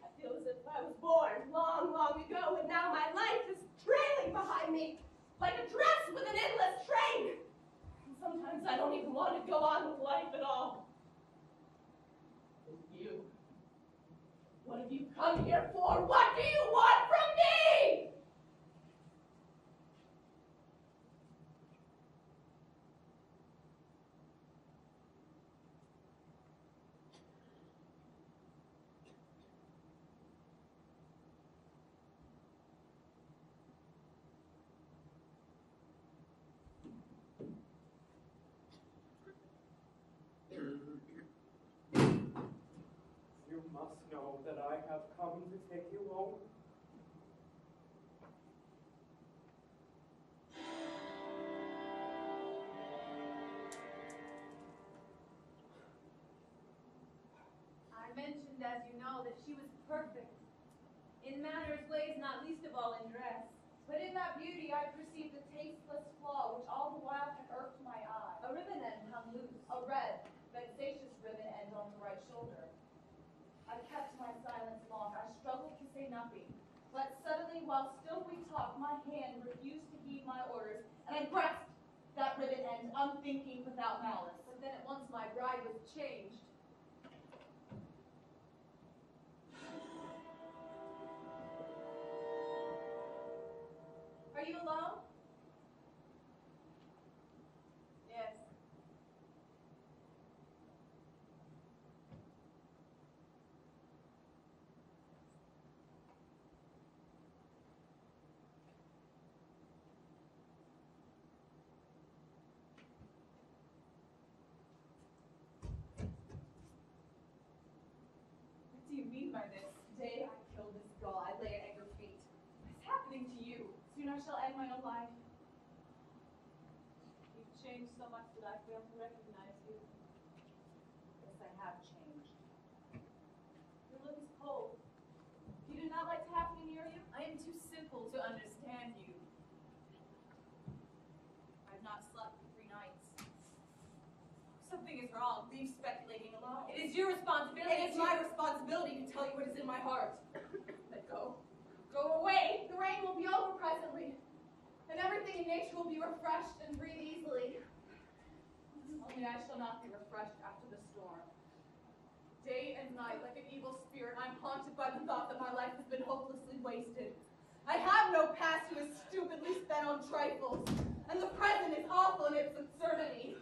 I feel as if I was born long, long ago, and now my life is trailing behind me, like a dress with an endless train. And sometimes I don't even want to go on with life at all. And you, what have you come here for? What do you want from me? You must know that I have come to take you home. I mentioned, as you know, that she was perfect. In manners, ways, not least of all in dress. But in that beauty I perceived a tasteless flaw which all the while had irked my eye. A ribbon end hung loose. A red, vexatious ribbon end on the right shoulder. I kept my silence long. I struggled to say nothing. But suddenly, while still we talked, my hand refused to heed my orders, and I grasped that ribbon end, unthinking, without malice. But then at once my bride was changed. Are you alone? Yes. What do you mean by this? Today I killed this gull. I lay it at your feet. What's happening to you? Soon I shall end my own life. You've changed so much that I fail to recognize you. Yes, I have changed. Your look is cold. You do not like to have me near you? I am too simple to understand you. I've not slept for 3 nights. Something is wrong. Leave speculating alone. It is your responsibility. It is my responsibility to tell you what is in my heart. Let go. Go away. The rain will be over presently, and everything in nature will be refreshed and breathe easily. Only I shall not be refreshed after the storm. Day and night, like an evil spirit, I'm haunted by the thought that my life has been hopelessly wasted. I have no past who is stupidly spent on trifles, and the present is awful in its absurdity.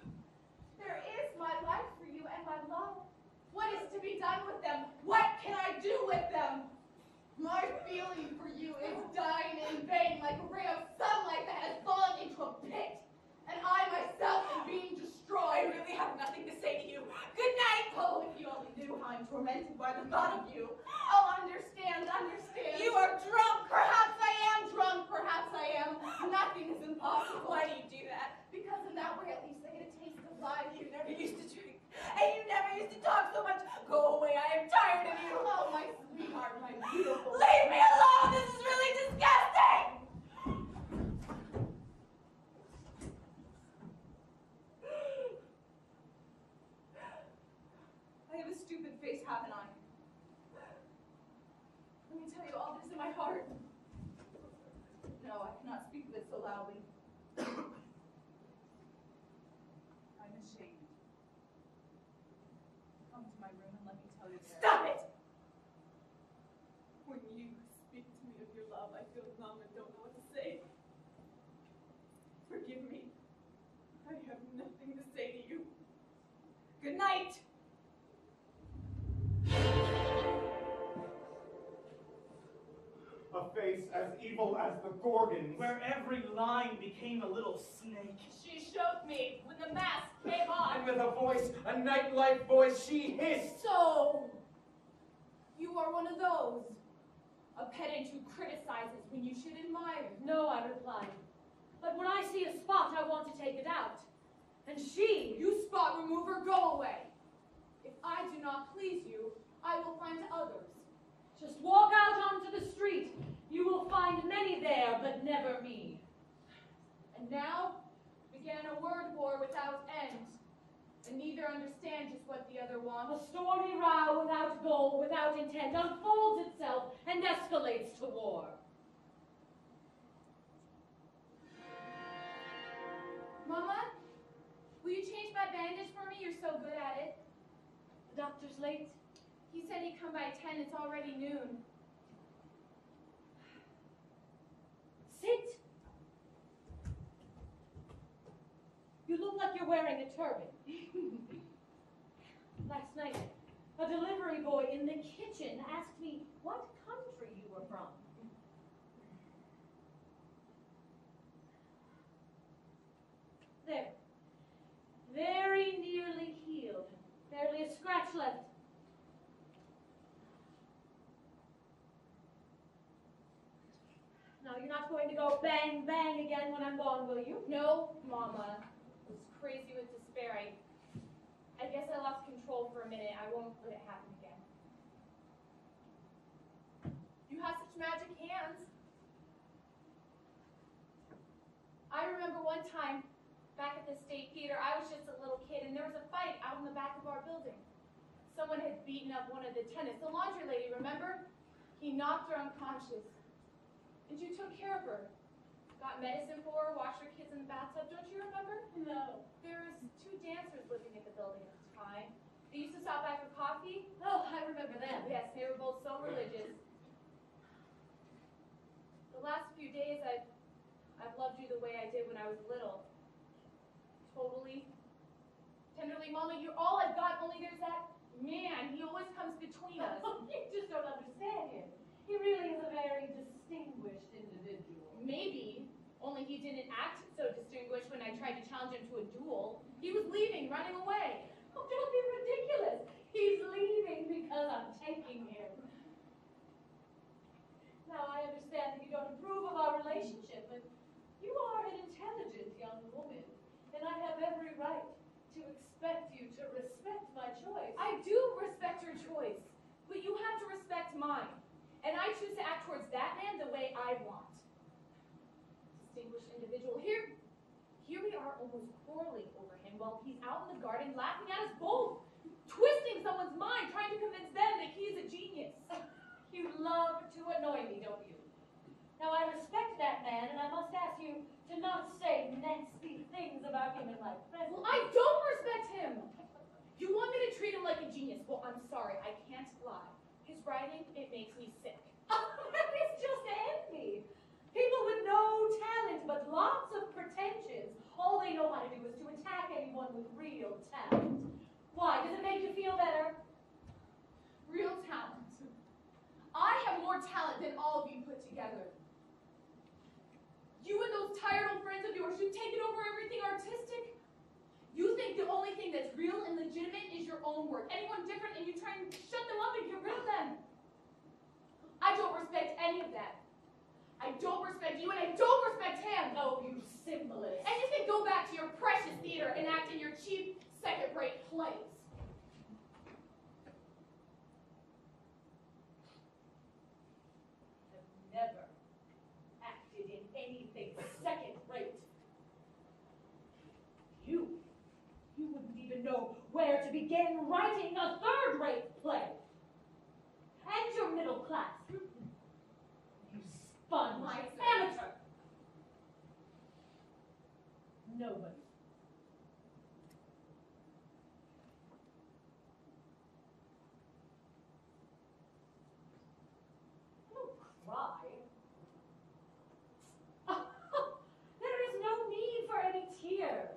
There is my life for you and my love. What is to be done with them? What can I do with them? My feeling for you is dying in vain like a ray of sunlight that has fallen into a pit, and I myself am being destroyed. I really have nothing to say to you. Good night! Oh, if you only knew how I'm tormented by the thought of you. Oh, understand, understand. You are drunk. Perhaps I am drunk. Perhaps I am. Nothing is impossible. Why do you do that? Because in that way, at least, I get a taste of life. You never used to drink, and you never used to talk so much. Go away. I am tired of you. Oh, my sweetheart, my beautiful. Leave me good face, haven't I? Let me tell you all this in my heart. No, I cannot speak of it so loudly. I'm ashamed. Come to my room and let me tell you there. Stop it! When you speak to me of your love, I feel numb and don't know what to say. Forgive me. I have nothing to say to you. Good night! A face as evil as the Gorgons. Where every line became a little snake. She showed me when the mask came on. And with a voice, a nightlife voice, she hissed. So, you are one of those. A pedant who criticizes when you should admire. No, I replied. But when I see a spot, I want to take it out. And she... You spot remover, go away. If I do not please you, I will find others. Just walk out onto the street. You will find many there, but never me. And now began a word war without end, and neither understand just what the other A wants. stormy row without goal, without intent, unfolds itself and escalates to war. Mama, will you change my bandage for me? You're so good at it. The doctor's late. He said he'd come by 10. It's already noon. Sit. You look like you're wearing a turban. Last night, a delivery boy in the kitchen asked me what country you were from. There. Very nearly healed. Barely a scratch left. Now, you're not going to go bang, bang again when I'm gone, will you? No, Mama. I was crazy with despair. I guess I lost control for a minute. I won't let it happen again. You have such magic hands. I remember one time, back at the State Theater, I was just a little kid, and there was a fight out in the back of our building. Someone had beaten up one of the tenants, the laundry lady, remember? He knocked her unconscious. And you took care of her. Got medicine for her, washed her kids in the bathtub, don't you remember? No. There was 2 dancers living at the building at the time. They used to stop by for coffee. Oh, I remember them. Yes, they were both so religious. The last few days, I've loved you the way I did when I was little. Totally. Tenderly, Mama, you're all I've got, only there's that man. He always comes between us. You just don't understand him. He really is a very distinguished individual. Maybe, only he didn't act so distinguished when I tried to challenge him to a duel. He was leaving, running away. Oh, don't be ridiculous. He's leaving because I'm taking him. Now, I understand that you don't approve of our relationship, but you are an intelligent young woman, and I have every right to expect you to respect my choice. I do respect your choice, but you have to respect mine. And I choose to act towards that man the way I want. Distinguished individual. Here we are almost quarreling over him while he's out in the garden laughing at us both, twisting someone's mind, trying to convince them that he's a genius. You love to annoy me, don't you? Now, I respect that man, and I must ask you to not say nasty things about him in my presence. Well, I don't respect him. You want me to treat him like a genius? Well, I'm sorry, I can't lie. His writing, it makes me sick. It's just envy. People with no talent, but lots of pretensions. All they know how to do is to attack anyone with real talent. Why? Does it make you feel better? Real talent. I have more talent than all of you put together. You and those tired old friends of yours who've taken over everything artistic, you think the only thing that's real and legitimate is your own work. Anyone different and you try and shut them up and get rid of them. I don't respect any of that. I don't respect you and I don't respect him. Oh, you symbolist. And you can go back to your precious theater and act in your cheap, second-rate plays. I've never acted in anything second-rate. You wouldn't even know where to begin writing a third-rate play. And your middle class. You sponge amateur. Nobody. Don't cry. There is no need for any tears.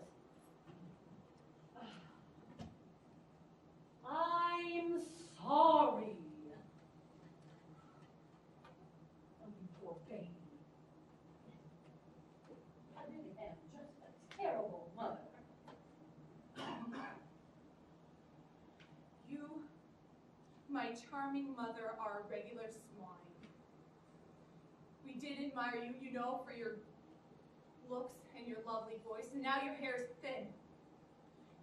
I'm sorry. Oh, you poor baby. I really am just a terrible mother. You, my charming mother, are a regular swine. We did admire you, you know, for your looks and your lovely voice, and now your hair is thin.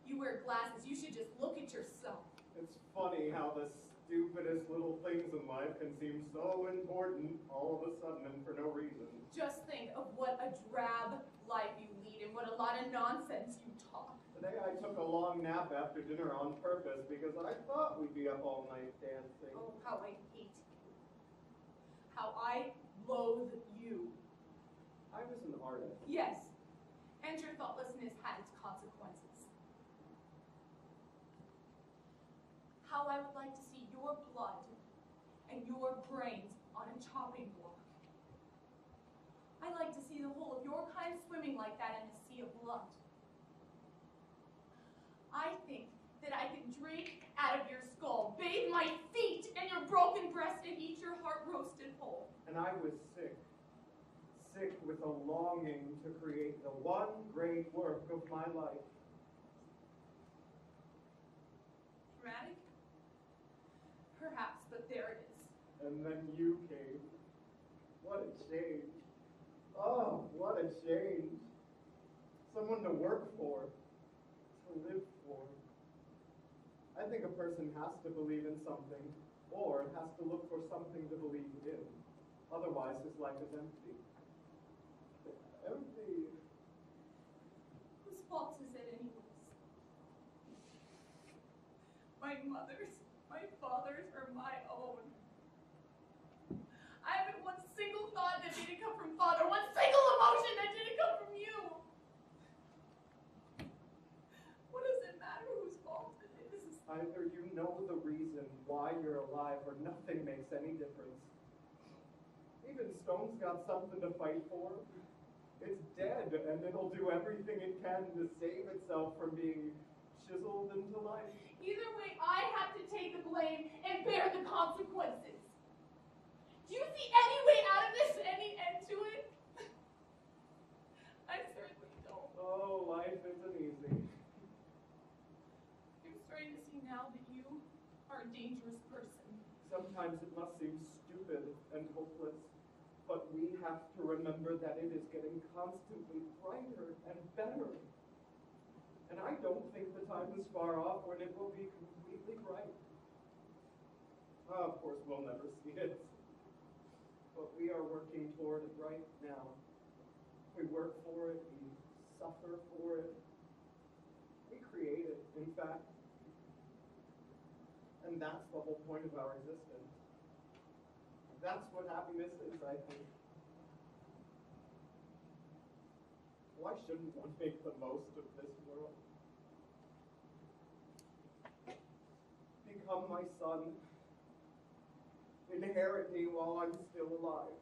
You wear glasses, you should just look at yourself. It's funny how the stupidest little things in life can seem so important all of a sudden and for no reason. Just think of what a drab life you lead and what a lot of nonsense you talk. Today I took a long nap after dinner on purpose because I thought we'd be up all night dancing. Oh, how I hate you. How I loathe you. I was an artist. Yes, and your thoughtlessness had its consequences. How I would like to see your blood and your brains on a chopping block. I like to see the whole of your kind swimming like that in a sea of blood. I think that I can drink out of your skull, bathe my feet in your broken breast, and eat your heart roasted whole. And I was sick. Sick with a longing to create the one great work of my life. Dramatic? Perhaps, but there it is. And then you came. What a change. Oh, what a change. Someone to work for, to live for. I think a person has to believe in something, or has to look for something to believe in. Otherwise, his life is empty. Empty. Whose fault is it anyways? My mother's, my father's, or my own? I haven't one single thought that didn't come from father, one single emotion that didn't come from you. What does it matter whose fault it is? Either you know the reason why you're alive, or nothing makes any difference. Even stone's got something to fight for. It's dead, and it'll do everything it can to save itself from being chiseled into life. Either way, I have to take the blame and bear the consequences. Do you see any way out of this, any end to it? I certainly don't. Oh, life isn't easy. I'm starting to see now that you are a dangerous person. Sometimes it must seem stupid and hopeless, but we have to remember that it is getting constantly brighter and better. And I don't think the time is far off when it will be completely bright. Of course, we'll never see it. But we are working toward it right now. We work for it, we suffer for it. We create it, in fact. And that's the whole point of our existence. That's what happiness is, I think. Why shouldn't one make the most of this world? Become my son. Inherit me while I'm still alive.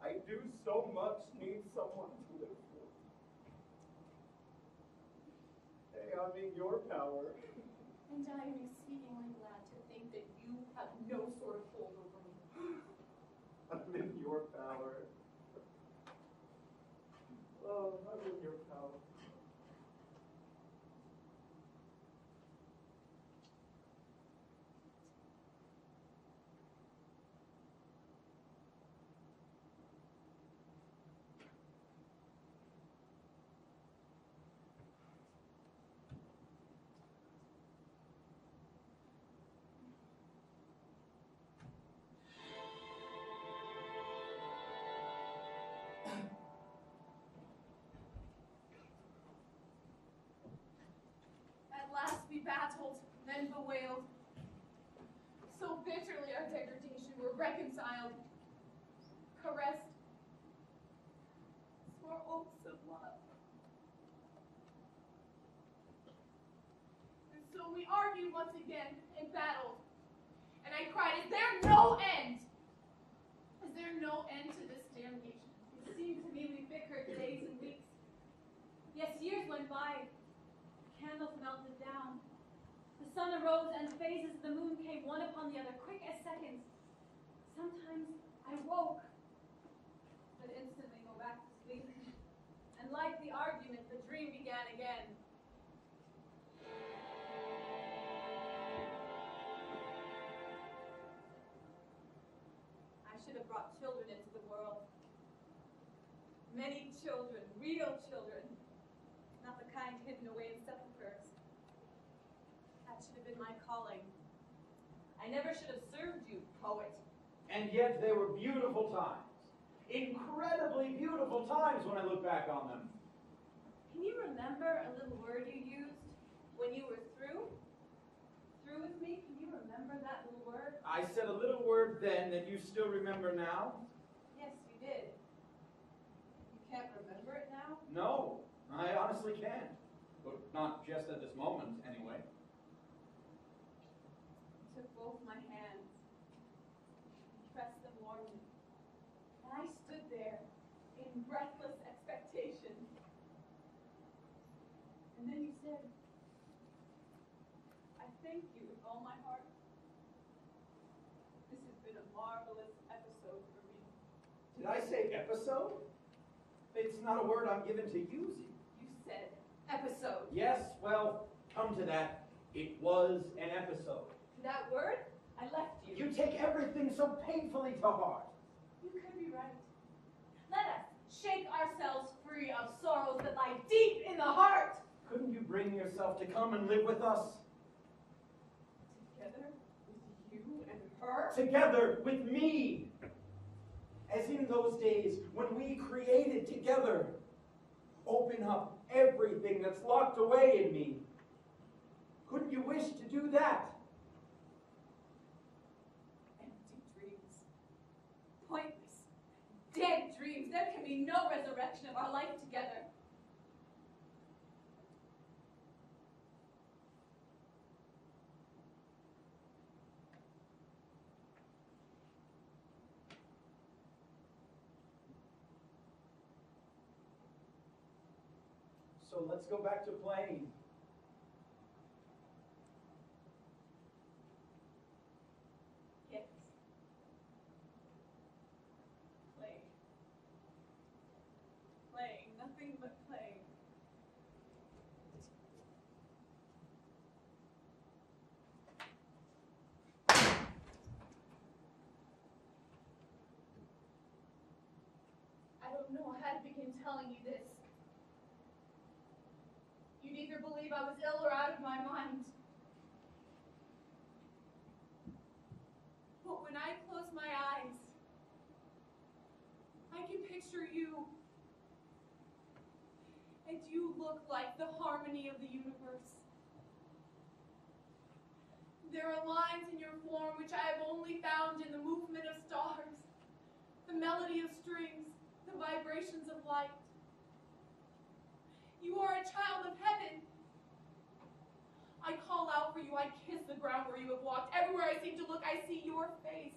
I do so much need someone to live for. Hey, I'm in your power. And I am exceedingly glad to think that you have no sort of hold over me. I'm in your power. Oh, I'm in your power. then bewailed. So bitterly our degradation were reconciled, caressed, swore oaths of love. And so we argued once again and battled. And I cried, is there no end? Is there no end to this damnation? It seemed to me we bickered days and weeks. Yes, years went by. Candles melted down. The sun arose and phases of the moon came one upon the other, quick as seconds. Sometimes I woke, but instantly go back to sleep. And like the argument, the dream began again. I should have brought children into the world. Many children, real children, not the kind hidden away in sepulchres. That should have been my calling. I never should have served you, poet. And yet they were beautiful times. Incredibly beautiful times when I look back on them. Can you remember a little word you used when you were through? Through with me? Can you remember that little word? I said a little word then that you still remember now? Yes, you did. You can't remember it now? No, I honestly can't. But not just at this moment, anyway. You took both my hands, pressed them warmly, and I stood there in breathless expectation. And then you said, I thank you with all my heart. This has been a marvelous episode for me. Did I say episode? It's not a word I'm given to using. You said episode. Yes, well, come to that. It was an episode. That word, I left you. You take everything so painfully to heart. You could be right. Let us shake ourselves free of sorrows that lie deep in the heart. Couldn't you bring yourself to come and live with us? Together with you and her? Together with me. As in those days when we created together. Open up everything that's locked away in me. Couldn't you wish to do that? Empty dreams. Pointless. Dead dreams. There can be no resurrection of our life together. So let's go back to playing. Yes. Playing. Playing. Nothing but playing. I don't know how to begin telling you this. You'd either believe I was ill or out of my mind. But when I close my eyes, I can picture you. And you look like the harmony of the universe. There are lines in your form which I have only found in the movement of stars, the melody of strings, the vibrations of light. You are a child of heaven. I call out for you. I kiss the ground where you have walked. Everywhere I seem to look, I see your face.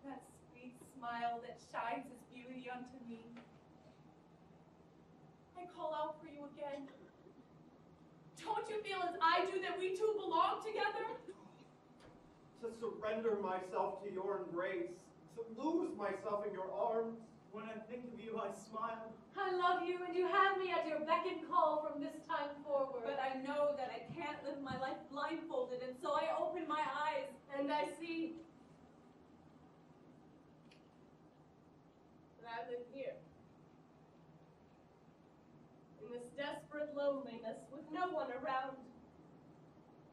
That sweet smile that shines its beauty unto me. I call out for you again. Don't you feel as I do that we two belong together? To surrender myself to your embrace, to lose myself in your arms. When I think of you, I smile. I love you, and you have me at your beck and call from this time forward. But I know that I can't live my life blindfolded, and so I open my eyes, and I see that I live here. In this desperate loneliness, with no one around,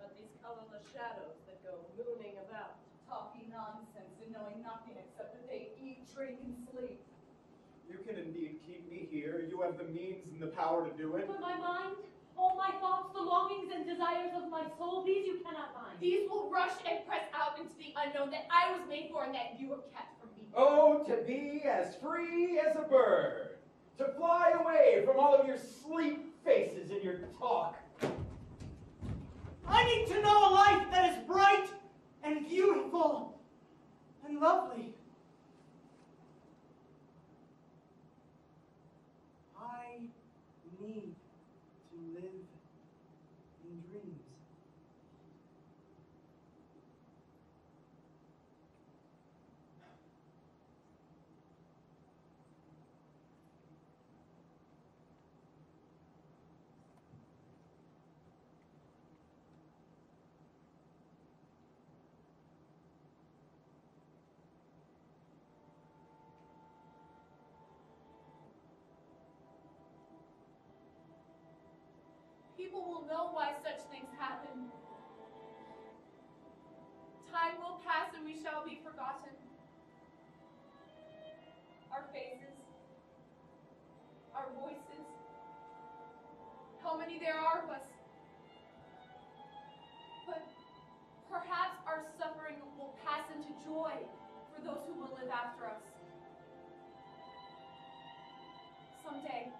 but these colorless shadows that go mooning about, talking nonsense and knowing nothing except that they eat, drink, and sleep. You can indeed keep me here. You have the means and the power to do it. But my mind, all my thoughts, the longings and desires of my soul, these you cannot find. These will rush and press out into the unknown that I was made for and that you have kept from me. Oh, to be as free as a bird, to fly away from all of your sleep faces and your talk. I need to know a life that is bright and beautiful and lovely. I need to live in dreams. People will know why such things happen. Time will pass and we shall be forgotten. Our faces, our voices, how many there are of us. But perhaps our suffering will pass into joy for those who will live after us. Someday.